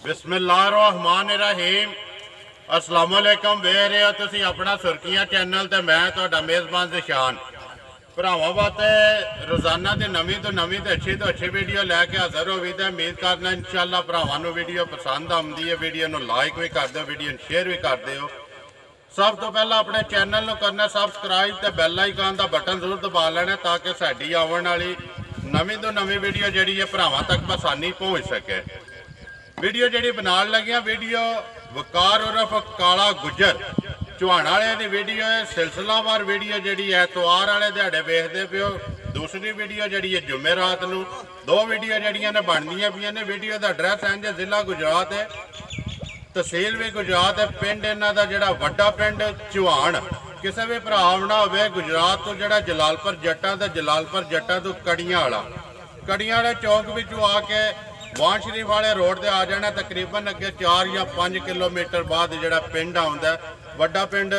बिस्मिल्लाहिर्रहमानिर्रहीम। अस्सलाम वालेकुम। वेख रहे हो तुसी अपना सुर्खियां चैनल ते मैं तुहाडा मेज़बान ज़िशान। भरावां वास्ते रोज़ाना की नवीं तो अच्छी वीडियो लैके हाज़र हो भी। उम्मीद करना इंशाअल्लाह भरावां नूं वीडियो पसंद आउंदी है। वीडियो नूं लाइक भी कर दो, वीडियो नूं शेयर भी कर दो। सब तो पहला अपने चैनल नूं करना सबसक्राइब ते बैल आइकन का बटन जरूर दबा लेना ताकि साडी आउण वाली नवीं तो नवीं वीडियो जिहड़ी है भरावां तक आसानी पहुँच सके। वीडियो जी बना लगिया वीडियो वकार उर्फ काला गुजर चौहान वाले की वीडियो है। सिलसिलावार वीडियो जी एतवार वाले दिहाड़े वेखते पे हो। दूसरी वीडियो जी है जुमेरात नूं। दो वीडियो जड़ियाँ ने बनदियां पियां ने। वीडियो का एड्रैस इंज जिला गुजरात है, तहसील भी गुजरात है। पिंड इन्हां दा जिहड़ा वड्डा पिंड चौहान। किसी भी भरा आउणा होवे गुजरात तो जिहड़ा जलालपुर जट्टां ते जलालपुर जट्टां तो कड़ियां वाला चौक विचों आके वाण शरीफ वाले रोड से आ जाना। तकरीबन अगे 4 या 5 किलोमीटर बाद जिहड़ा पिंड आउंदा वड्डा पिंड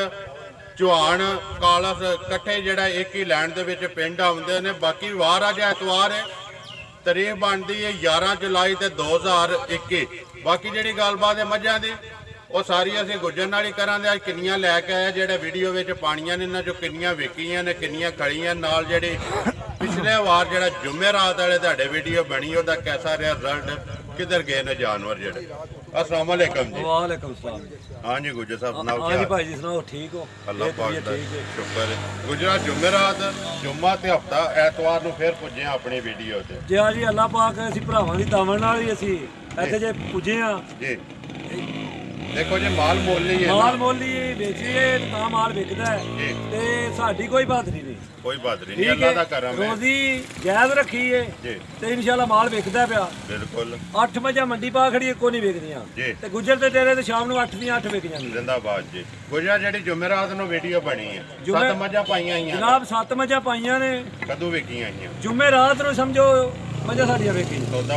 चौहान कालस कट्ठे जिहड़ा एक ही लैंड दे विच पिंड आउंदे ने। बाकी वार अज एतवार है, तारीख बनती है 11 जुलाई 2021। बाकी जिहड़ी गलबात है मझां दी वो सारी असीं गुजर नाल ही करांगे। अज किन्नियां लैके आए जिहड़े वीडियो विच पाणियां ने, इन्हां चों किन्नियां विकियां ने, किन्नियां खड़ियां नाल जिहड़ी पिछले वार जो जुमेरात वाले तुहाडे वीडियो बनी उसका कैसा रहा रिजल्ट, किधर गए ने जानवर जेडे। अस्सलाम वालेकुम जी। वालेकुम सलाम। हाँ जी गुजर साहब सुनाओ। हाँ जी भाई जी सुनाओ, ठीक हो? अल्लाह पाक दा शुक्र है। गुजरा जुमेरात जुम्मा ते हफ्ता एतवार नूं फिर पुजे अपनी वीडियो ते जी। हाँ जी अल्लाह पाक असीं भरावां दी तावण नाल ही असीं इत्थे जे पुजे हां जी। देखो जी माल मोल नहीं है, माल मोली बेचीए तां माल विकदा है ते साडी कोई बहादरी नहीं, कोई बहादरी नहीं। अल्लाह दा करम है। रोजी जायज रखी है जी ते इंशाल्लाह माल विकदा पिया। बिल्कुल 8 मजा मंडी पा खड़ी को नहीं विकदियां जी। ते गुजर ते तेरे ते शाम नूं 8 ਦੀਆਂ 8 विक जांदी। जिंदाबाद जी। गुजरा जेडी जुमेरात नूं वीडियो बनी है 7 मजा पाईयां आईयां जनाब 7 मजा पाईयां ने। कदों विकियां आईयां? जुमेरात नूं समझो मजा साडियां विकी। सौदा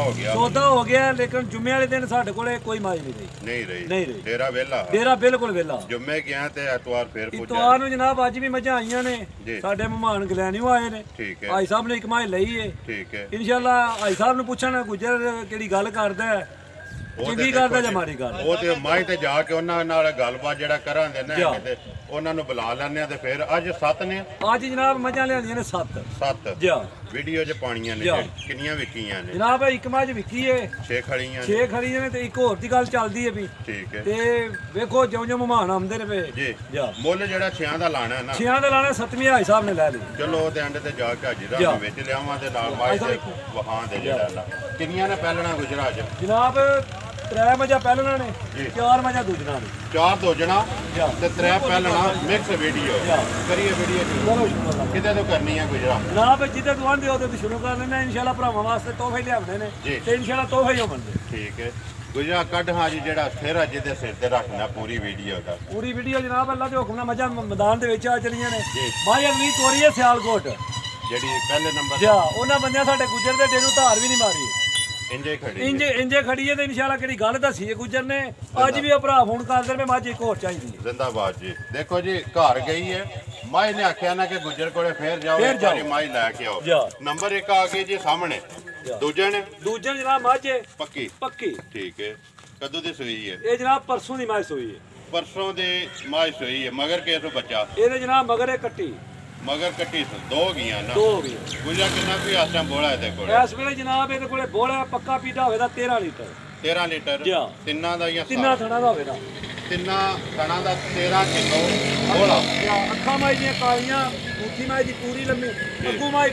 हो गया लेकिन जुम्मे वाले दिन साडे कोले कोई माज नहीं रही। डेरा वेला डेरा बिल्कुल वेला। जुम्मे गया ते एतवार फिर पुजा। इतवार नूं जनाब अज भी मझां आईयां ने। साडे मेहमान गलैनियों आए ने। ठीक है। भाई साहब ने एक माज लई है। ठीक है। इंशाल्लाह भाई साहब नूं पुछण गुजर किहड़ी गल करदा है, चंगी करदा ਜਾਂ माड़ी गल। ਉਹ ਤੇ ਮਾਈ ਤੇ ਜਾ ਕੇ ਉਹਨਾਂ ਨਾਲ ਗੱਲਬਾਤ ਜਿਹੜਾ ਕਰਾਂਗੇ ਨਾ ਕਿਤੇ ਉਹਨਾਂ ਨੂੰ ਬੁਲਾ ਲੈਣੇ ਆ। ਤੇ ਫਿਰ ਅੱਜ 7 ਨੇ। ਅੱਜ ਜਨਾਬ ਮਝਾਂ ਲਿਆਂਦੀਆਂ ਨੇ 7 ਜੀ। ਵੀਡੀਓ 'ਚ ਪਾਣੀਆਂ ਨੇ ਕਿੰਨੀਆਂ ਵਿਕੀਆਂ ਨੇ? ਜਨਾਬ ਇੱਕ ਮੱਝ ਵਿਕੀ ਏ 6 ਖੜੀਆਂ ਨੇ ਤੇ ਇੱਕ ਹੋਰ ਦੀ ਗੱਲ ਚੱਲਦੀ ਏ ਵੀ। ਠੀਕ ਹੈ। ਤੇ ਵੇਖੋ ਜਿਉਂ ਮਹਿਮਾਨ ਆਉਂਦੇ ਨੇ ਵੇ ਜੀ। ਮੁੱਲ ਜਿਹੜਾ 6 ਦਾ ਲਾਣਾ ਹੈ ਨਾ, 6 ਦਾ ਲਾਣਾ 7ਵੀਂ ਹਾਈ ਸਾਹਿਬ ਨੇ ਲੈ ਲਈ। ਚਲੋ ਉਹਦੇ ਐਂਡ ਤੇ ਜਾ ਕੇ ਹਾਜ਼ਰਾ ਵਿੱਚ ਲਿਆਵਾਂ ਤੇ ਨਾਲ ਮਾਈ ਤੇ ਵਹਾਂ ਦੇ ਜਿਹੜਾ ਕਿੰਨੀਆਂ ਨੇ ਪਹਿਲਣਾ ਗੁਜਰਾ ਚ? ਜਨਾਬ 3 ਮੱਝਾਂ ਪਹਿਲਣਾ ਨੇ, 4 ਮੱਝਾਂ ਦੂਜਣਾ ਨੇ। 4 ਦੋਜਣਾ ਤੇ 3 ਪਹਿਲਣਾ ਮਿਕਸ ਵੀਡੀਓ ਕਰੀਏ। ਵੀਡੀਓ ਕਿਤੇ ਤੋਂ ਕਰਨੀ ਹੈ ਗੁਜਰਾ? ਜਨਾਬ ਜਿੱਦੇ ਤੋਂ ਆਂਦੇ ਉਹਦੇ ਤੋਂ ਸ਼ੁਰੂ ਕਰ ਲੈਣਾ। ਇਨਸ਼ਾਅੱਲਾ ਭਰਾਵਾਂ ਵਾਸਤੇ ਤੋਹਫੇ ਲਿਆਉਣੇ ਨੇ ਤੇ ਇਨਸ਼ਾਅੱਲਾ ਤੋਹਫੇ ਹੀ ਹੋਣਗੇ। ਠੀਕ ਹੈ ਗੁਜਰਾ ਕੱਢ ਹਾਂ ਜੀ ਜਿਹੜਾ ਸਿਰ ਅੱਜ ਦੇ ਸਿਰ ਤੇ ਰੱਖਣਾ ਪੂਰੀ ਵੀਡੀਓ ਦਾ। ਪੂਰੀ ਵੀਡੀਓ ਜਨਾਬ ਅੱਲਾ ਦੇ ਹੁਕਮ ਨਾਲ ਮੱਝਾਂ ਮੈਦਾਨ ਦੇ ਵਿੱਚ ਆ ਚਲੀਆਂ ਨੇ। ਮਾਈ ਅਗਲੀ ਤੋਰੀ ਹੈ ਸਿਆਲਕੋਟ ਜਿਹੜੀ ਪਹਿਲੇ ਨੰਬਰ ਤੇ। ਉਹਨਾਂ ਬੰਦਿਆਂ ਸਾਡੇ ਗੁਜਰ ਦੇ ਡੇਰੂ ਧਾਰ ਵੀ ਨਹੀਂ ਮਾਰੀ। ਇੰਜੇ ਖੜੀ ਹੈ ਤੇ ਇਨਸ਼ਾਅੱਲਾ ਕਿਹੜੀ ਗੱਲ ਦੱਸੀ ਹੈ ਗੁਜਰ ਨੇ। ਅੱਜ ਵੀ ਭਰਾ ਫੋਨ ਕਰਦੇ ਨੇ ਮੱਝ ਇੱਕ ਹੋਰ ਚਾਹੀਦੀ ਹੈ। ਜ਼ਿੰਦਾਬਾਦ ਜੀ। ਦੇਖੋ ਜੀ ਘਰ ਗਈ ਹੈ ਮਾਈ ਨੇ ਆਖਿਆ ਨਾ ਕਿ ਗੁਜਰ ਕੋਲੇ ਫੇਰ ਜਾਓ ਸਾਰੀ ਮਾਈ ਲੈ ਕੇ ਆਓ। ਨੰਬਰ 1 ਆ ਗਈ ਜੀ ਸਾਹਮਣੇ। ਦੂਜਣ ਜਨਾਬ ਮੱਝ ਪੱਕੀ ਠੀਕ ਹੈ। ਕਦੋਂ ਦੀ ਸੂਈ ਹੈ ਇਹ? ਜਨਾਬ ਪਰਸੋਂ ਦੀ ਮੱਝ ਸੂਈ ਹੈ। ਪਰਸੋਂ ਦੀ ਮੱਝ ਸੂਈ ਹੈ। ਮਗਰ ਕਿਸ ਤੋਂ ਬੱਚਾ ਇਹਦੇ ਜਨਾਬ? ਮਗਰ ਇਹ ਕੱਟੀ मगर कट्टी 2 गईयां ना। 2 गईयां। गुजरा कितना कोई आसां बोला है देखो इस वेले जनाब ਇਹਦੇ ਕੋਲੇ ਬੋਲਾ ਪੱਕਾ ਪੀਦਾ ਹੋਵੇਦਾ 13 ਲੀਟਰ। 13 ਲੀਟਰ ਤਿੰਨਾਂ ਦਾ ਜਾਂ ਤਿੰਨਾਂ ਥਣਾ ਦਾ ਹੋਵੇਦਾ? ਤਿੰਨਾਂ ਥਣਾ ਦਾ 13 ਕਿਲੋ ਬੋਲਾ। ਅੱਖਾਂ ਮਾਈ ਦੀਆਂ ਕਾਲੀਆਂ, ਮੁੱਠੀ ਮਾਈ ਦੀ ਪੂਰੀ ਲੰਮੀ, ਅੱਗੂ ਮਾਈ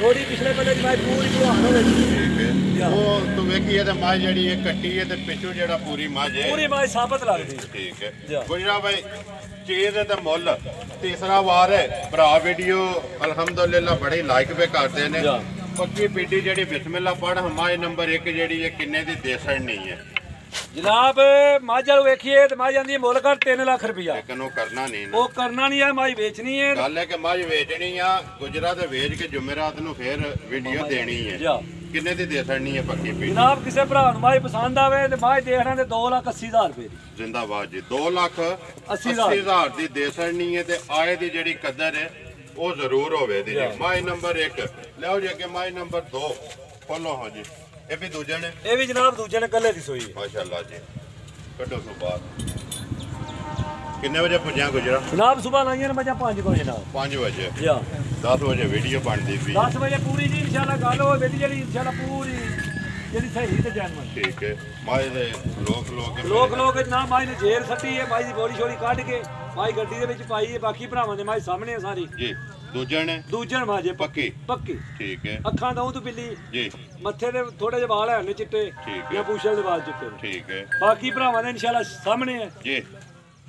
ਥੋੜੀ ਪਿਛਲੇ ਬੱਲੇ ਦੀ ਮਾਈ ਪੂਰੀ ਜਵਾਨ ਹੋਵੇ। ਠੀਕ ਹੈ। ਉਹ ਤੂੰ ਵੇਖੀ ਇਹ ਤੇ ਮਾਈ ਜਿਹੜੀ ਇਹ ਕੱਟੀ ਹੈ ਤੇ ਪਿੱਛੋਂ ਜਿਹੜਾ ਪੂਰੀ ਮਾਝ ਹੈ ਪੂਰੀ ਮਾਈ ਸਾਬਤ ਲੱਗਦੀ। ਠੀਕ ਹੈ ਗੁਜਰਾ ਭਾਈ चीज है मुल। तीसरा वार है भरा वीडियो अलहमदुलिल्लाह बड़ी लाइक पे करते हैं। पक्की पीडी जी बिस्मिल्लाह पढ़ हमारे नंबर 1 जी किन्ने की देसण नहीं है जनाब। मझ वेखिए तो मझ आंदी मुल कर 3 लाख रुपया। लेकिन वो करना नहीं ना, वो करना नहीं है। मझ बेचनी है। गल है कि मझ बेचनी है गुजरा तो वेच के जुमेरात नूं फिर वीडियो देनी है। किन्ने दी देसण नहीं है पक्की पीडी? जनाब किसी भरा नूं मझ पसंद आवे ते मझ देखना ते 2,80,000 रुपए दी। जिंदाबाद जी। 2,80,000 दी देसण नहीं है ते आए दी जेड़ी कदर है वो जरूर होवे दी। मझ नंबर 1 लियाओ जी। अगे मझ नंबर 2 खोलो। हाँ जी ਇਹ ਵੀ ਦੂਜੇ ਨੇ? ਇਹ ਵੀ ਜਨਾਬ ਦੂਜੇ ਨੇ, ਕੱਲੇ ਦੀ ਸੂਈ ਹੈ। ਮਾਸ਼ਾਅੱਲਾ ਜੀ। ਕੱਢੋ ਸੋ ਬਾਹਰ। ਕਿੰਨੇ ਵਜੇ ਪੁੱਜਿਆ ਗੁਜਰਾ? ਜਨਾਬ ਸਵੇਰ ਆਈਆਂ ਨੇ ਮੱਝਾਂ 5 ਵਜੇ ਨਾਲ। 5 ਵਜੇ? ਜੀ ਹਾਂ। 10 ਵਜੇ ਵੀਡੀਓ ਬਣਦੀ ਸੀ। 10 ਵਜੇ ਪੂਰੀ ਜੀ ਇਨਸ਼ਾਅੱਲਾ ਗੱਲ ਹੋਵੇ ਜਿਹੜੀ ਇਨਸ਼ਾਅੱਲਾ ਪੂਰੀ ਜਿਹੜੀ ਸਹੀ ਤੇ ਜਾਨਮਨ। ਠੀਕ ਹੈ। ਮਾਈ ਦੇ ਲੋਕ ਨਾ ਮਾਈ ਨੇ ਜੇਰ ਸੱਟੀ ਹੈ, ਮਾਈ ਦੀ ਬੋਲੀ ਛੋਲੀ ਕੱਢ ਕੇ ਮਾਈ ਗੱਡੀ ਦੇ ਵਿੱਚ ਪਾਈ ਹੈ। ਬਾਕੀ ਭਰਾਵਾਂ ਦੇ ਮਾਈ ਸਾਹਮਣੇ ਸਾਰੀ ਜੀ। ਦੂਜੇ ਮਾਜੇ ਪੱਕੀ। ਠੀਕ ਹੈ। ਅੱਖਾਂ ਦਾ ਤੂੰ ਬਿੱਲੀ ਜੀ। ਮੱਥੇ ਦੇ ਥੋੜੇ ਜਿਹੇ ਵਾਲ ਹਨ ਚਿੱਟੇ ਜਾਂ ਪੂਛਲ ਦੇ ਵਾਲ ਚਿੱਟੇ। ਠੀਕ ਹੈ। ਬਾਕੀ ਭਰਾਵਾਂ ਦੇ ਇਨਸ਼ਾਅੱਲਾ ਸਾਹਮਣੇ ਹੈ ਜੀ।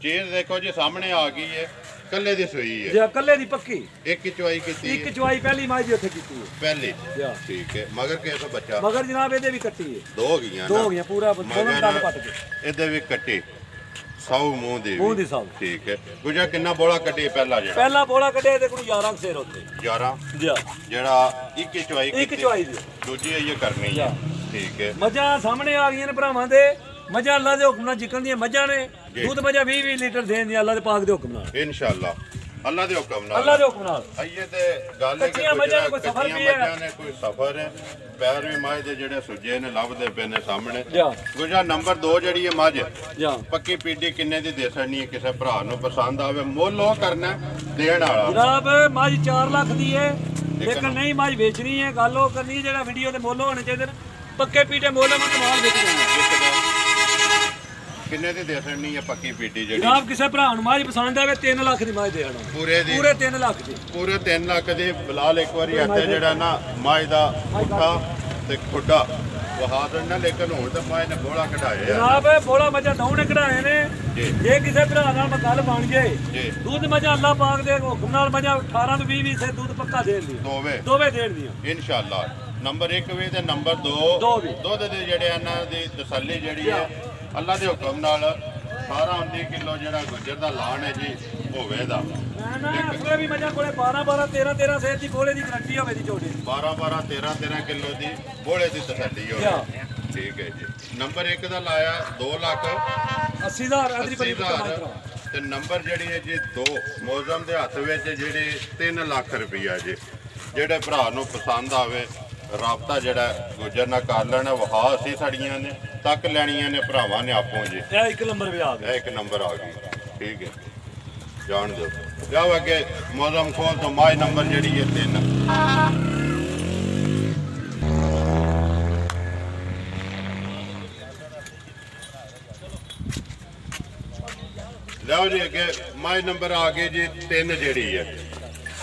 ਚੀਜ਼ ਦੇਖੋ ਜੀ ਸਾਹਮਣੇ ਆ ਗਈ ਹੈ। ਕੱਲੇ ਦੀ ਸੂਈ ਹੈ ਜੀ, ਕੱਲੇ ਦੀ ਪੱਕੀ। ਇੱਕ ਚੁਆਈ ਕੀਤੀ? ਇੱਕ ਚੁਆਈ ਪਹਿਲੀ ਮਾਈ ਜੀ ਉੱਥੇ ਕੀਤੀ ਹੈ। ਪਹਿਲੀ? ਠੀਕ ਹੈ। ਮਗਰ ਕਿਹਦਾ ਬੱਚਾ? ਮਗਰ ਜਨਾਬ ਇਹਦੇ ਵੀ ਕੱਟੀ ਹੈ। ਦੋ ਹੋ ਗਈਆਂ ਪੂਰਾ ਦੋਨੋਂ ਟੰਨ ਪੱਟ ਕੇ। ਇਹਦੇ ਵੀ ਕੱਟੀ ਸਾਊ ਮੂੰਹ ਦੀ ਸਾਊ। ਠੀਕ ਹੈ। ਗੁਜਾ ਕਿੰਨਾ ਬੋਲਾ ਕੱਢੀ ਪਹਿਲਾ ਜਿਹੜਾ? ਪਹਿਲਾ ਬੋਲਾ ਕੱਢਿਆ ਤੇ ਕੋਈ 11 ਸਿਰ ਉੱਤੇ। 11? ਜੀ। ਜਿਹੜਾ ਇੱਕ ਚੁਆਈ ਕੀਤੀ? ਇੱਕ ਚੁਆਈ ਦੀ। ਦੂਜੀ ਇਹ ਕਰਨੀ ਹੈ। ਠੀਕ ਹੈ। ਮੱਝਾਂ ਸਾਹਮਣੇ ਆ ਗਈਆਂ ਨੇ ਭਰਾਵਾਂ ਦੇ। ਮੱਝਾਂ ਅੱਲਾ ਦੇ ਹੁਕਮ ਨਾਲ ਜਿਕਣ ਦੀਆਂ ਮੱਝਾਂ ਨੇ। ਦੁੱਧ ਮੱਝਾਂ 20-20 ਲੀਟਰ ਦੇਣ ਦੀ ਅੱਲਾ ਦੇ ਪਾਕ ਦੇ ਹੁਕਮ ਨਾਲ। ਇਨਸ਼ਾਅੱਲਾ ਅੱਲਾ ਦੇ ਹੁਕਮ ਨਾਲ। ਅੱਲਾ ਦੇ ਹੁਕਮ ਨਾਲ। ਆਈਏ ਤੇ ਗੱਲ ਹੈ ਕਿ ਮੱਝਾਂ ਨੇ ਕੋਈ ਸਫਰ ਵੀ ਹੈ। ਮੱਝਾਂ ਨੇ ਕੋਈ ਸਫਰ ਹੈ। ਪੈਰ ਵੀ ਮਾਝ ਦੇ ਜਿਹੜੇ ਸੁੱਜੇ ਨੇ ਲੱਭਦੇ ਪਏ ਨੇ ਸਾਹਮਣੇ। ਜਾ ਗੁਜਾ ਨੰਬਰ 2 ਜਿਹੜੀ ਹੈ ਮੱਝ ਪੱਕੀ ਪੀਡੀ ਕਿੰਨੇ ਦੀ ਦੇ ਸਕਣੀ ਹੈ? ਕਿਸੇ ਭਰਾ ਨੂੰ ਪਸੰਦ ਆਵੇ ਮੁੱਲ ਉਹ ਕਰਨਾ ਦੇਣ ਵਾਲਾ। ਜਨਾਬ ਮੱਝ 4 ਲੱਖ ਦੀ ਹੈ, ਲੇਕਿਨ ਨਹੀਂ ਮੱਝ ਵੇਚਣੀ ਹੈ। ਗੱਲ ਉਹ ਕਰਨੀ ਜਿਹੜਾ ਵੀਡੀਓ ਦੇ ਮੁੱਲ ਹੋਣੇ ਚਾਹੀਦੇ ਨੇ ਪੱਕੇ ਪੀਟੇ ਮੁੱਲ ਮੈਂ ਮਾਲ ਵੇਚ ਦਿੰਦਾ। ਕਿੰਨੇ ਦੀ ਦੇ ਸਕਣੀ ਹੈ ਪੱਕੀ ਪੀਡੀ ਜਿਹੜੀ? ਜਨਾਬ ਕਿਸੇ ਭਰਾ ਨੂੰ ਮੱਝ ਪਸੰਦ ਆਵੇ 3 ਲੱਖ ਦੀ ਮੱਝ ਦੇ ਦੇਣਾ। ਪੂਰੇ 3 ਲੱਖ ਦੀ। ਪੂਰੇ 3 ਲੱਖ ਦੀ। ਬਲਾਲ ਇੱਕ ਵਾਰੀ ਇੱਥੇ ਜਿਹੜਾ ਨਾ ਮੱਝ ਦਾ ਪੁੱਠਾ ਤੇ ਖੁੱਡਾ ਵਹਾ ਦੇਣਾ, ਲੇਕਿਨ ਹੁਣ ਤਾਂ ਮੱਝ ਨੇ ਬੋਲਾ ਕਢਾਏ ਆ। ਜਨਾਬ ਬੋਲਾ ਮੱਝਾਂ ਦੋਨੇ ਕਢਾਏ ਨੇ। ਜੇ ਕਿਸੇ ਭਰਾ ਨਾਲ ਗੱਲ ਬਣ ਜਾਏ ਦੁੱਧ ਮੱਝਾਂ ਅੱਲਾ ਪਾਕ ਦੇ ਹੁਕਮ ਨਾਲ ਮੱਝਾਂ 18 ਤੋਂ 20 ਸੇ ਦੁੱਧ ਪੱਕਾ ਦੇਣ ਦੀ। ਦੋਵੇਂ ਦੇਣ ਦੀਆਂ ਇਨਸ਼ਾਅੱਲਾ। ਨੰਬਰ 1 ਵੀ ਤੇ ਨੰਬਰ 2 ਦੁੱਧ ਦੇ ਜਿਹੜੇ ਇਹਨਾਂ ਦੀ ਤਸੱਲੀ ਜਿਹੜੀ ਹੈ ਅੱਲਾ ਦੇ ਹੁਕਮ ਨਾਲ 18-19 ਕਿਲੋ ਜਿਹੜਾ ਗੁੱਜਰ ਦਾ ਲਾਣ ਹੈ ਜੀ ਹੋਵੇ ਦਾ। ਨਾ ਅਸਲੇ ਵੀ ਮੱਝਾਂ ਕੋਲੇ 12-12 13-13 ਸੇਰ ਦੀ ਬੋਲੇ ਦੀ ਗਰੰਟੀ ਹੋਵੇ ਦੀ ਝੋਟੀ। 12-12 13-13 ਕਿਲੋ ਦੀ ਬੋਲੇ ਦੀ ਤਸੱਲੀ ਹੋਵੇ। ਠੀਕ ਹੈ ਜੀ। ਨੰਬਰ 1 ਦਾ ਲਾਇਆ 2,80,000 ਤੇ ਨੰਬਰ ਜਿਹੜੀ ਹੈ ਜੀ 2 ਮੌਜ਼ਮ ਦੇ ਹੱਥ ਵਿੱਚ ਜਿਹੜੇ 3 ਲੱਖ ਰੁਪਈਆ ਜੀ। ਜਿਹੜੇ ਭਰਾ ਨੂੰ ਪਸੰਦ ਆਵੇ ਰਾਬਤਾ ਜਿਹੜਾ ਗੁੱਜਰ ਨਾਲ ਕਰ ਲੈਣਾ। ਵਹਾ ਅਸੀਂ ਸਾੜੀਆਂ ਨੇ ਤੱਕ ਲੈਣੀਆਂ ਨੇ ਭਰਾਵਾਂ ਨੇ ਆਪੋਂ ਜੀ। ਇਹ 1 ਨੰਬਰ ਵੀ ਆ ਗਿਆ। ਇਹ 1 ਨੰਬਰ ਆ ਗਈ। ਠੀਕ ਹੈ। ਜਾਣ ਦਿਓ। ਜਾਓ ਅੱਗੇ ਮੌਜ਼ਮ ਖੋਲ ਤੋਂ ਮਾਈ ਨੰਬਰ ਜਿਹੜੀ ਹੈ 3। ਲਓ ਜੀ ਅੱਗੇ ਮਾਈ ਨੰਬਰ ਆ ਗਏ ਜੀ 3 ਜਿਹੜੀ ਹੈ।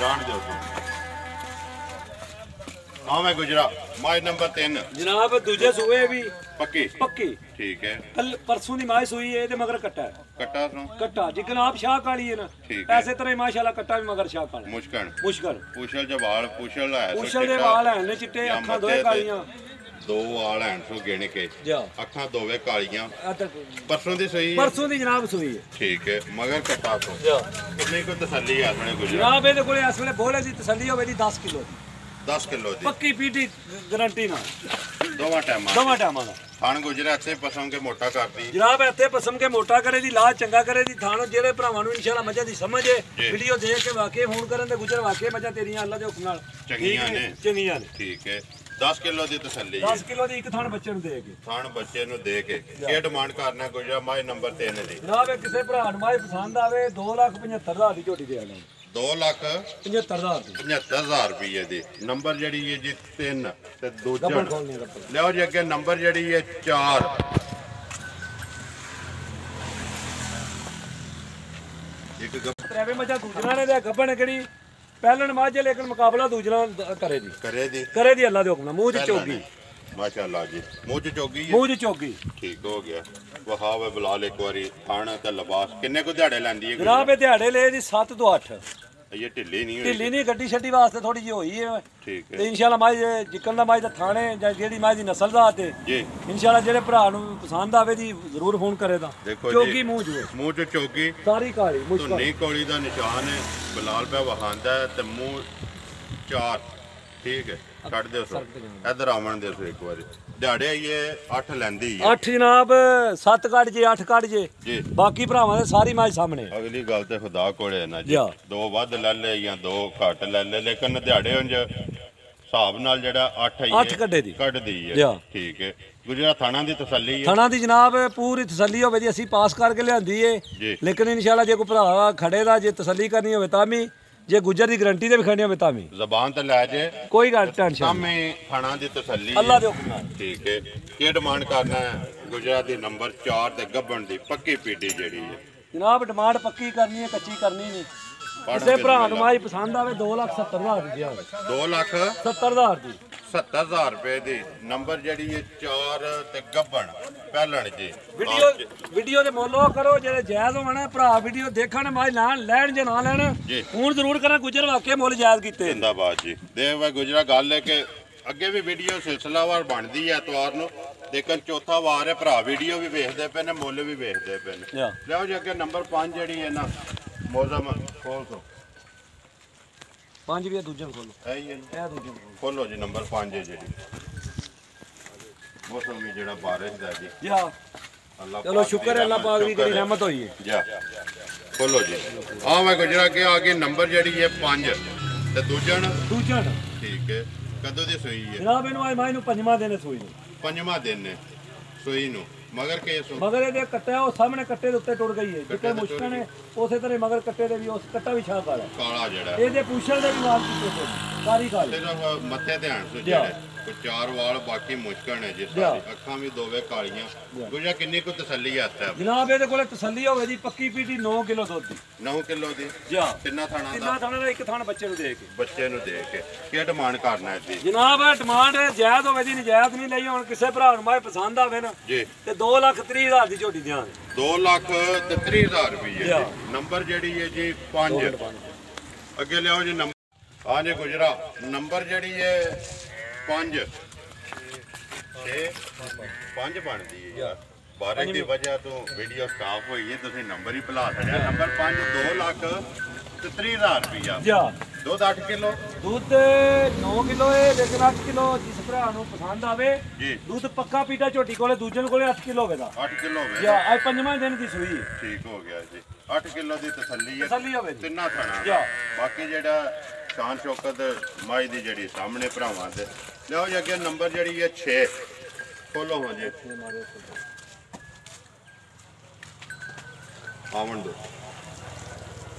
ਜਾਣ ਦਿਓ ਆਵੇਂ ਗੁਜਰਾ ਮਾਈ ਨੰਬਰ 3 ਜਨਾਬ ਦੂਜੇ ਸੂਏ ਵੀ ਪੱਕੀ। ਠੀਕ ਹੈ। ਕੱਲ ਪਰਸੋਂ ਦੀ ਮਾਈ ਸੂਈ ਹੈ ਤੇ ਮਗਰ ਕੱਟਾ ਜਿਕਨ ਆਪ ਸ਼ਾਹ ਕਾਲੀ ਹੈ ਨਾ ਐਸੇ ਤਰ੍ਹਾਂ ਮਾਸ਼ਾਅੱਲਾ ਕੱਟਾ ਵੀ ਮਗਰ ਸ਼ਾਹ ਕਾਲੀ। ਮੁਸ਼ਕਲ ਜਵਾਲ ਪੁਛਲ ਦੇ ਵਾਲ ਹੈ ਨੇ ਚਿੱਟੇ, ਅੱਖਾਂ ਦੋਏ ਕਾਲੀਆਂ। 2 ਵਾਲ ਹਨ ਸੋ ਗਿਣ ਕੇ ਅੱਖਾਂ ਦੋਵੇਂ ਕਾਲੀਆਂ। ਪਰਸੋਂ ਦੀ ਸੂਈ? ਪਰਸੋਂ ਦੀ ਜਨਾਬ ਸੂਈ ਹੈ। ਠੀਕ ਹੈ। ਮਗਰ ਕੱਟਾ ਤੋਂ ਕਿੰਨੀ ਕੋ ਤਸੱਲੀ ਆ ਆਪਣੇ ਗੁਜਰਾ? ਜਨਾਬ ਇਹਦੇ ਕੋਲੇ ਇਸ ਵੇਲੇ ਬੋਲੇ ਦੀ ਤਸੱਲੀ ਹੋਵੇ ਦੀ 10 ਕਿਲੋ ਦੀ। 10 ਕਿਲੋ ਦੀ ਪੱਕੀ ਪੀਟੀ ਗਾਰੰਟੀ ਨਾਲ ਦੋਵਾਂ ਟਾਈਮਾਂ ਦਾ। ਥਾਣ ਗੁਜਰਾ ਇੱਥੇ ਪਸਮ ਕੇ ਮੋਟਾ ਕਰਦੀ ਜਨਾਬ। ਇੱਥੇ ਪਸਮ ਕੇ ਮੋਟਾ ਕਰੇ ਦੀ ਲਾਜ ਚੰਗਾ ਕਰੇ ਦੀ ਥਾਣ। ਜਿਹੜੇ ਭਰਾਵਾਂ ਨੂੰ ਇਨਸ਼ਾਅੱਲਾ ਮੱਝਾਂ ਦੀ ਸਮਝ ਹੈ ਵੀਡੀਓ ਦੇਖ ਕੇ ਵਾਕਈ ਫੋਨ ਕਰਨ ਤੇ ਗੁਜਰ ਵਾਕਈ ਮੱਝਾਂ ਤੇਰੀਆਂ ਅੱਲਾ ਦੇ ਹੁਕਮ ਨਾਲ ਚੰਗੀਆਂ ਨੇ। ਠੀਕ ਹੈ। 10 ਕਿਲੋ ਦੀ ਤਸੱਲੀ। 10 ਕਿਲੋ ਦੀ ਇੱਕ ਥਾਣ ਬੱਚੇ ਨੂੰ ਦੇ ਕੇ। ਥਾਣ ਬੱਚੇ ਨੂੰ ਦੇ ਕੇ ਕੀ ਡਿਮਾਂਡ ਕਰਨਾ ਗੁਜਰਾ ਮਾਈ ਨੰਬਰ 3 ਦੀ? ਜਨਾਬ ਕਿਸੇ ਭਰਾ ਨੂੰ ਮਾਈ ਪਸੰਦ ਆਵੇ 2,75,000 ਦੀ ਝੋਟੀ ਦੇ ਆਣਾ। 2,75,000 ਰੁਪਏ ਦੀ। ਨੰਬਰ ਜਿਹੜੀ ਹੈ ਜੀ 3 ਤੇ ਦੂਜਾ ਲਿਓ ਜੀ ਅੱਗੇ ਨੰਬਰ ਜਿਹੜੀ ਹੈ 4। ਇੱਕ ਗੱਬੇ ਮੱਝਾਂ ਦੂਜਣਾ ਨੇ ਤੇ ਗੱਬਣ ਕਿਹੜੀ ਪਹਿਲਣ ਮਾਝੇ ਲੇਕਿਨ ਮੁਕਾਬਲਾ ਦੂਜਣਾ ਕਰੇ ਦੀ ਅੱਲਾ ਦੇ ਹੁਕਮ ਨਾਲ। ਮੂੰਹ 'ਚ ਚੋਗੀ ਮਾਸ਼ਾਅੱਲਾ ਜੀ। ਮੂੰਹ 'ਚ ਚੋਗੀ। ਠੀਕ ਹੋ ਗਿਆ। ਵਹਾਵੇ ਬਲਾਲ ਇੱਕ ਵਾਰੀ ਖਾਣਾ ਤੇ ਲਿਬਾਸ ਕਿੰਨੇ ਕੁ ਦਿਹਾੜੇ ਲੈਂਦੀ ਹੈ? ਜਨਾਬ ਇਹ ਦਿਹਾੜੇ ਲੈ ਦੀ 7 ਤੋਂ 8। ਇਹ ਢਿੱਲੀ ਨਹੀਂ ਗੱਡੀ ਛੱਡੀ ਵਾਸਤੇ ਥੋੜੀ ਜਿਹੀ ਹੋਈ ਹੈ। ਠੀਕ ਹੈ। ਤੇ ਇਨਸ਼ਾਅੱਲਾ ਮਾਝ ਜਿੱਕਣ ਦਾ ਮਾਝ ਦਾ ਥਾਣੇ ਜਾਂ ਜਿਹੜੀ ਮਾਝ ਦੀ ਨਸਲ ਦਾ ਤੇ ਜੀ ਇਨਸ਼ਾਅੱਲਾ ਜਿਹੜੇ ਭਰਾ ਨੂੰ ਪਸੰਦ ਆਵੇ ਦੀ ਜ਼ਰੂਰ ਫੋਨ ਕਰੇਗਾ। ਚੋਗੀ ਮੂੰਹ 'ਚ ਚੋਗੀ ਸਾਰੀ ਕਾਲੀ ਧੁੰਨੀ ਕੋਲੀ ਦਾ ਨਿਸ਼ਾਨ ਹੈ। ਬਲਾਲ ਪਿਆ ਵਹਾਂਦਾ ਤੇ ਮੂੰਹ 4। ਠੀਕ ਹੈ। ਕੱਢ ਦਿਓ ਸੋ ਇੱਧਰ ਆਵਣ ਦਿਓ ਸੋ ਇੱਕ ਵਾਰੀ। ਦਿਹਾੜੇ ਆਈਏ 8 ਲੈਂਦੀ ਹੈ। 8 ਜਨਾਬ 7 ਕੱਢ ਜੇ 8 ਕੱਢ ਜੇ ਬਾਕੀ ਭਰਾਵਾਂ ਦੇ ਸਾਰੀ ਮਾਝ ਸਾਹਮਣੇ। ਅਗਲੀ ਗੱਲ ਤੇ ਖੁਦਾ ਕੋਲੇ ਨਾ ਜੀ। 2 ਵੱਧ ਲੈ ਲੈ ਜਾਂ 2 ਘੱਟ ਲੈ ਲੈ, ਲੇਕਿਨ ਦਿਹਾੜੇ ਉਂਝ ਹਿਸਾਬ ਨਾਲ ਜਿਹੜਾ 8 8 ਕੱਢਦੀ ਹੈ ਠੀਕ ਹੈ ਗੁਜਰਾ ਥਾਣਾ ਦੀ ਤਸੱਲੀ ਹੈ ਥਾਣਾ ਦੀ ਜਨਾਬ ਪੂਰੀ ਤਸੱਲੀ ਹੋਵੇ ਜੀ ਅਸੀਂ ਪਾਸ ਕਰਕੇ ਲਿਆਂਦੀ ਏ ਲੇਕਿਨ ਇਨਸ਼ਾਅੱਲਾ ਜੇ ਕੋਈ ਭਰਾ ਖੜੇ ਦਾ ਜੇ ਤਸੱਲੀ ਕਰਨੀ ਹੋਵੇ ਤਾਂ ਵੀ ਜੇ ਗੁਜਰ ਦੀ ਗਰੰਟੀ ਤੇ ਵੀ ਖੜਨੀ ਹੋਵੇ ਤਾਂ ਵੀ ਜ਼ਬਾਨ ਤੇ ਲੈ ਜੇ ਕੋਈ ਗੱਲ ਟੈਨਸ਼ਨ ਸਾਹਮਣੇ ਥਾਣਾ ਦੀ ਤਸੱਲੀ ਅੱਲਾ ਦੇ ਹੁਕਮ ਨਾਲ ਠੀਕ ਹੈ ਕੀ ਡਿਮਾਂਡ ਕਰਨਾ ਹੈ ਗੁਜਰਾ ਦੀ ਨੰਬਰ 4 ਤੇ ਗੱਬਣ ਦੀ ਪੱਕੀ ਪੀਟੀ ਜਿਹੜੀ ਹੈ ਜਨਾਬ ਡਿਮਾਂਡ ਪੱਕੀ ਕਰਨੀ ਹੈ ਕੱਚੀ ਕਰਨੀ ਨਹੀਂ ਕਿਸੇ ਭਰਾ ਨੂੰ ਮਾਈ ਪਸੰਦ ਆਵੇ 2,70,000 ਦੀ 2,70,000 ਦੀ 70,000 ਰੁਪਏ ਦੀ ਨੰਬਰ ਜਿਹੜੀ ਹੈ 4 ਤੇ ਗੱਬਣ ਪਹਿਲਣ ਜੀ ਵੀਡੀਓ ਦੇ ਮੁੱਲ ਕਰੋ ਜਿਹੜੇ ਜਾਇਜ਼ ਹੋਣ ਭਰਾ ਵੀਡੀਓ ਦੇਖਣ ਮਾਈ ਲੈਣ ਜੇ ਨਾ ਲੈਣ ਹੁਣ ਜ਼ਰੂਰ ਕਰਾਂ ਗੁਜਰ ਵਾਕਿਆ ਮੁੱਲ ਜਾਇਜ਼ ਕੀਤੇ ਜਿੰਦਾਬਾਦ ਜੀ ਦੇਖ ਵਾ ਗੁਜਰਾ ਗੱਲ ਹੈ ਕਿ ਅੱਗੇ ਵੀ ਵੀਡੀਓ ਸਿਲਸਿਲਾਵਾਰ ਬਣਦੀ ਹੈ ਐਤਵਾਰ ਨੂੰ ਲੇਕਿਨ ਚੌਥਾ ਵਾਰ ਹੈ ਭਰਾ ਵੀਡੀਓ ਵੀ ਵੇਖਦੇ ਪਏ ਨੇ ਮੁੱਲ ਵੀ ਵੇਖਦੇ ਪਏ ਨੇ ਲਿਆਓ ਜੀ ਅੱਗੇ ਨੰਬਰ 5 ਜਿਹੜੀ ਹੈ ਨਾ ਮੌਜ਼ਮ ਖੋਲ ਦੋ 5 ਵੀ ਦੂਜੇ ਨੂੰ ਖੋਲੋ ਇਹ ਦੂਜੇ ਖੋਲੋ ਜੀ ਨੰਬਰ 5 ਹੈ ਜਿਹੜੀ ਮੌਸਮ ਵੀ ਜਿਹੜਾ ਬਾਰਿਸ਼ ਦਾ ਜੀ ਅੱਲਾਹ ਚਲੋ ਸ਼ੁਕਰ ਹੈ ਅੱਲਾਹ ਪਾਕ ਦੀ ਜਿਹੜੀ ਰਹਿਮਤ ਹੋਈ ਹੈ ਜਾ ਖੋਲੋ ਜੀ ਆ ਮੈਂ ਗੁਜਰਾ ਕੇ ਆਗੇ ਨੰਬਰ ਜਿਹੜੀ ਹੈ 5 ਤੇ ਦੂਜਣ ਠੀਕ ਹੈ ਕਦੋਂ ਦੀ ਸੂਈ ਹੈ ਜਨਾਬ ਇਹਨੂੰ ਆਏ ਮਾਈ ਨੂੰ ਪੰਜਵਾਂ ਦਿਨ ਸੂਈ ਨੂੰ ਪੰਜਵਾਂ ਦਿਨ ਨੇ ਸੂਈ ਨੂੰ ਮਗਰ ਕੇਸ ਮਗਰ ਇਹਦੇ ਕੱਟਿਆ ਉਹ ਸਾਹਮਣੇ ਕੱਟੇ ਦੇ ਉੱਤੇ ਟੁੱਟ ਗਈ ਹੈ ਜਿੱਥੇ ਮੁਸ਼ਕਲ ਨੇ ਉਸੇ ਤਰ੍ਹਾਂ ਮਗਰ ਕੱਟੇ ਦੇ ਵੀ ਉਸ ਕੱਟਾ ਵੀ ਛਾਪ ਵਾਲਾ ਕਾਲਾ ਜਿਹੜਾ ਇਹਦੇ ਪੁੱਛਲ ਦੇ ਵੀ ਵਾਲ ਕੀਤੇ ਸਾਰੀ ਕਾਲੀ ਸਿਰਫ ਮੱਥੇ ਧਿਆਨ ਸੋ ਜਿਹੜੇ ਕੋਈ 4 ਵਾਲ ਬਾਕੀ ਮੁਸ਼ਕਲ ਨੇ ਜਿਸ ਸਾਰੀ ਅੱਖਾਂ ਵੀ ਦੋਵੇਂ ਕਾਲੀਆਂ ਗੁਜਾ ਕਿੰਨੀ ਕੁ ਤਸੱਲੀ ਆਸਤਾ ਜਨਾਬ ਇਹਦੇ ਕੋਲੇ ਤਸੱਲੀ ਹੋਵੇ ਜੀ ਪੱਕੀ ਪੀਟੀ 9 ਕਿਲੋ ਦੁੱਧ ਦੀ 9 ਕਿਲੋ ਦੀ ਕਿੰਨਾ ਥਾਣਾ ਦਾ ਇੱਕ ਥਾਣ ਬੱਚੇ ਨੂੰ ਦੇ ਕੇ ਕੀ ਡਿਮਾਂਡ ਕਰਨਾ ਇਹਦੀ ਜਨਾਬ ਡਿਮਾਂਡ ਜਾਇਜ਼ ਹੋਵੇ ਜੀ ਨਜਾਇਜ਼ ਨਹੀਂ ਲਈ ਹੁਣ ਕਿਸੇ ਭਰਾ ਨੂੰ ਮਾਏ ਪਸੰਦ ਆਵੇ ਨਾ ਜੀ ਤੇ 2,30,000 ਦੀ ਝੋਟੀ ਦਿਆਂਗੇ 2,30,000 ਰੁਪਏ ਨੰਬਰ ਜਿਹੜੀ ਹੈ ਜੀ 5 ਅੱਗੇ ਲਿਆਓ ਜੀ ਨੰਬਰ ਆ ਜੀ ਗੁਜਰਾ ਨੰਬਰ ਜਿਹੜੀ ਹੈ 5 ਬਣਦੀ ਹੈ ਯਾਰ ਬਾਰਿਸ਼ ਦੀ ਵਜ੍ਹਾ ਤੋਂ ਵੀਡੀਓ ਸਟਾਪ ਹੋਈ ਹੈ ਤੁਸੀਂ ਨੰਬਰ ਹੀ ਭੁਲਾ ਛੱਡਿਆ ਨੰਬਰ 5 2,30,000 ਰੁਪਇਆ ਦੁੱਧ 8 ਕਿਲੋ ਦੁੱਧ 9 ਕਿਲੋ ਹੈ ਲੇਕਿਨ 8 ਕਿਲੋ ਜਿਸ ਭਰਾ ਨੂੰ ਪਸੰਦ ਆਵੇ ਦੁੱਧ ਪੱਕਾ ਪੀਟਾ ਝੋਟੀ ਕੋਲੇ ਦੂਜੇ ਕੋਲੇ 8 ਕਿਲੋ ਹੋਵੇਗਾ 8 ਕਿਲੋ ਹੋਵੇ ਅੱਜ ਪੰਜਵਾਂ ਦਿਨ ਦੀ ਸੂਈ ਹੈ ਠੀਕ ਹੋ ਗਿਆ ਜੀ 8 ਕਿਲੋ ਦੀ ਤਸੱਲੀ ਹੋਵੇ ਤਿੰਨਾ ਥਾਣਾ ਬਾਕੀ ਜਿਹੜਾ ਸ਼ਾਨ ਸ਼ੌਕਤ ਮਾਈ ਦੀ ਜਿਹੜੀ ਸਾਹਮਣੇ ਭਰਾਵਾਂ ਦੇ ਲਿਆਓ ਜੀ ਅੱਗੇ ਨੰਬਰ ਜਿਹੜੀ ਹੈ 6 ਖੋਲੋ ਹਾਂ ਜੀ ਆਵਣ ਦੋ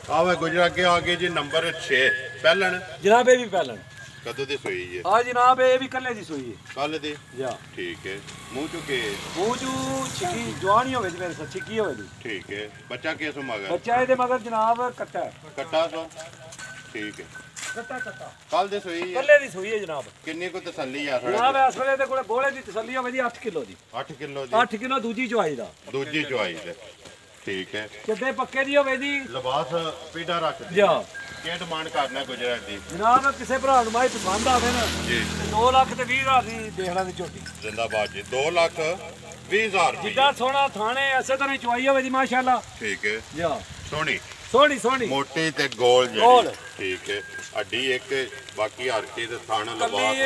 ਆਵੇ ਗੁਜਰਾ ਕੇ ਆਗੇ ਜੀ ਨੰਬਰ 6 ਪਹਿਲਣ ਜਨਾਬ ਇਹ ਵੀ ਪਹਿਲਣ ਕਦੋਂ ਦੀ ਸੂਈ ਹੈ ਆ ਜਨਾਬ ਇਹ ਵੀ ਕੱਲੇ ਦੀ ਸੂਈ ਹੈ ਕੱਲ ਦੀ ਠੀਕ ਹੈ ਮੂੰਹ ਚੁਕੇ ਮੂੰਹ ਚੂ ਛਿੱਕੀ ਜਵਾਨੀ ਹੋਵੇ ਜੀ ਮੇਰੇ ਸਾਥ ਛਿੱਕੀ ਹੋਵੇ ਜੀ ਠੀਕ ਹੈ ਬੱਚਾ ਕਿਸ ਮਗਰ ਬੱਚਾ ਇਹਦੇ ਮਗਰ ਜਨਾਬ ਕੱਟਾ ਸੋ ਠੀਕ ਹੈ ਕੱਟਾ ਕੱਲ ਦੇ ਸੂਈ ਹੈ ਕੱਲੇ ਦੀ ਸੂਈ ਹੈ ਜਨਾਬ ਕਿੰਨੀ ਕੋ ਤਸੱਲੀ ਆ ਜਨਾਬ ਇਸ ਵੇਲੇ ਦੇ ਕੋਲੇ ਬੋਲੇ ਦੀ ਤਸੱਲੀ ਹੋਵੇ ਜੀ 8 ਕਿਲੋ ਦੀ 8 ਕਿਲੋ ਦੂਜੀ ਚੁਆਈ ਦਾ ਠੀਕ ਹੈ ਕਿੱਦੇ ਪੱਕੇ ਦੀ ਹੋਵੇ ਜੀ ਲਿਬਾਸ ਪੀੜਾ ਰੱਖਦੀ ਕੀ ਡਿਮਾਂਡ ਕਰਨਾ ਗੁਜਰਾ ਦੀ ਜਨਾਬ ਕਿਸੇ ਭਰਾ ਨੂੰ ਮਾਈ ਪਸੰਦ ਆਵੇ ਨਾ ਜੀ 2,20,000 ਦੀ ਦੇਖਣਾ ਦੀ ਝੋਟੀ ਜਿੰਦਾਬਾਦ ਜੀ 2,20,000 ਜਿੱਡਾ ਸੋਹਣਾ ਥਾਣੇ ਐਸੇ ਤਰ੍ਹਾਂ ਚੁਆਈ ਹੋਵੇ ਜੀ ਮਾਸ਼ਾਅੱਲਾ ਠੀਕ ਹੈ ਸੋਹਣੀ ਮੋਟੀ ਤੇ ਗੋਲ ਜਿਹੜੀ ਠੀਕ ਹੈ ਹੱਡੀ ਇੱਕ ਬਾਕੀ ਹਰਕੀ ਤੇ ਥਾਣਾ ਲਿਬਾਸ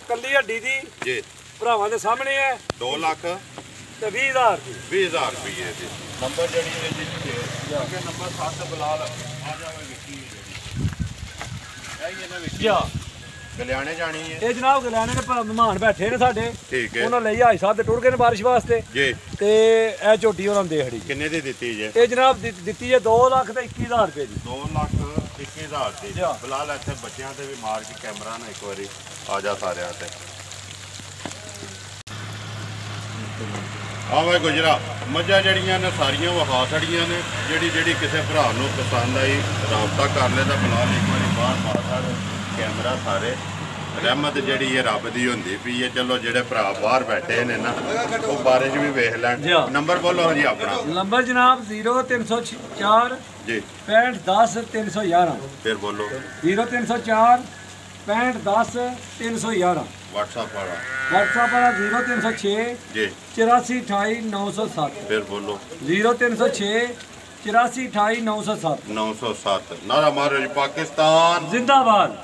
ਕੱਲੀ ਹੱਡੀ ਦੀ ਜੀ ਭਰਾਵਾਂ ਦੇ ਸਾਹਮਣੇ ਹੈ 2,20,000 ਰੁਪਏ ਦੀ ਨੰਬਰ ਜਿਹੜੀ ਹੈ ਜੀ ਅੱਗੇ ਨੰਬਰ 7 ਬਲਾਲ ਆ ਜਾਵੇ ਵਿੱਕੀ ਜਿਹੜੀ ਗਲਿਆਣੇ ਜਾਣੀ ਹੈ ਇਹ ਜਨਾਬ ਗਲਿਆਣੇ ਦੇ ਮਹਿਮਾਨ ਬੈਠੇ ਨੇ ਸਾਡੇ ਠੀਕ ਹੈ ਉਹਨਾਂ ਲਈ ਹਾਈ ਸਾਹਿਬ ਦੇ ਟੁਰ ਗਏ ਨੇ ਬਾਰਿਸ਼ ਵਾਸਤੇ ਜੀ ਤੇ ਇਹ ਝੋਟੀ ਉਹਨਾਂ ਨੂੰ ਦੇਖੜੀ ਕਿੰਨੇ ਦੀ ਦਿੱਤੀ ਜੇ ਇਹ ਜਨਾਬ ਦਿੱਤੀ ਹੈ 2,21,000 ਰੁਪਏ ਦੀ 2,21,000 ਦੀ ਬਲਾਲ ਇੱਥੇ ਬੱਚਿਆਂ ਤੇ ਵੀ ਮਾਰ ਕੇ ਕੈਮਰਾ ਨਾ ਇੱਕ ਵਾਰੀ ਆ ਜਾ ਸਾਰਿਆਂ ਤੇ ਆਵੇ ਗੁਜਰਾ ਮੱਝਾਂ ਜਿਹੜੀਆਂ ਨੇ ਸਾਰੀਆਂ ਵਹਾ ਛੜੀਆਂ ਨੇ ਜਿਹੜੀ ਕਿਸੇ ਭਰਾ ਨੂੰ ਪਸੰਦ ਆਈ ਰਾਬਤਾ ਕਰ ਲੈ ਤਾਂ ਬਲਾਲ ਇੱਕ ਵਾਰੀ ਬਾਹਰ ਮਾਰ ਕੈਮਰਾ ਸਾਰੇ ਰਹਿਮਤ ਜਿਹੜੀ ਹੈ ਰੱਬ ਦੀ ਹੁੰਦੀ ਪਈ ਹੈ ਚਲੋ ਜਿਹੜੇ ਭਰਾ ਬਾਹਰ ਬੈਠੇ ਨੇ ਨਾ ਉਹ ਬਾਰਿਸ਼ ਵੀ ਵੇਖ ਲੈਣ ਨੰਬਰ ਬੋਲੋ ਜੀ ਆਪਣਾ ਨੰਬਰ ਜਨਾਬ 0304 ਜੀ 6510 311 ਫਿਰ ਬੋਲੋ 0304 6510 311 WhatsApp ਵਾਲਾ 0306 ਜੀ 8428 907 ਫਿਰ ਬੋਲੋ 0306 8428 907 907 ਨਾਰਾ ਮਾਰੋ ਜੀ ਪਾਕਿਸਤਾਨ ਜ਼ਿੰਦਾਬਾਦ।